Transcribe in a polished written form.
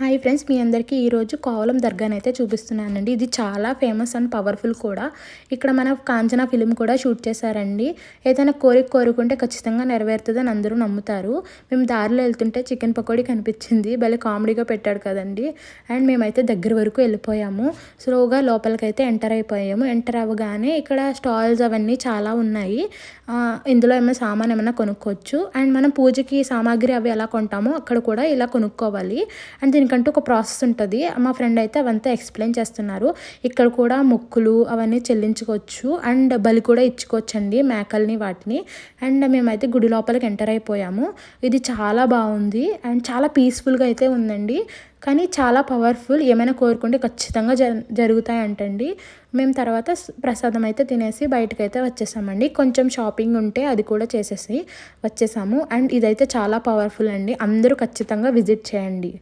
Hi friends, మీ అందరికీ ఈరోజు కోవలం దర్గానైతే చూపిస్తున్నానండి. ఇది చాలా ఫేమస్ అండ్ పవర్ఫుల్ కూడా. ఇక్కడ మన కాంచనా ఫిలిం కూడా షూట్ చేశారండి. ఏదైనా కోరిక కోరుకుంటే ఖచ్చితంగా నెరవేరుతుందని అందరూ నమ్ముతారు. మేము దారిలో వెళ్తుంటే చికెన్ పకోడీ కనిపించింది. భలే కామెడీగా పెట్టాడు కదండి. అండ్ మేమైతే దగ్గర వరకు వెళ్ళిపోయాము. స్లోగా లోపలికైతే ఎంటర్ అయిపోయాము. ఎంటర్ అవ్వగానే ఇక్కడ స్టాల్స్ అవన్నీ చాలా ఉన్నాయి. ఇందులో ఏమైనా సామాన్ ఏమైనా కొనుక్కోవచ్చు. అండ్ మనం పూజకి సామాగ్రి అవి ఎలా కొంటామో అక్కడ కూడా ఇలా కొనుక్కోవాలి. అండ్ దీనికంటూ ఒక ప్రాసెస్ ఉంటుంది. మా ఫ్రెండ్ అయితే అవంతా ఎక్స్ప్లెయిన్ చేస్తున్నారు. ఇక్కడ కూడా మొక్కులు అవన్నీ చెల్లించుకోవచ్చు. అండ్ బలి కూడా ఇచ్చుకోవచ్చు అండి, మేకల్ని వాటిని. అండ్ మేమైతే గుడి లోపలికి ఎంటర్ అయిపోయాము. ఇది చాలా బాగుంది అండ్ చాలా పీస్ఫుల్గా అయితే ఉందండి. కానీ చాలా పవర్ఫుల్. ఏమైనా కోరుకుంటే ఖచ్చితంగా జరుగుతాయంటండి. మేము తర్వాత ప్రసాదం అయితే తినేసి బయటకైతే వచ్చేసామండి. కొంచెం షాపింగ్ ఉంటే అది కూడా చేసేసి వచ్చేసాము. అండ్ ఇదైతే చాలా పవర్ఫుల్ అండి. అందరూ ఖచ్చితంగా విజిట్ చేయండి.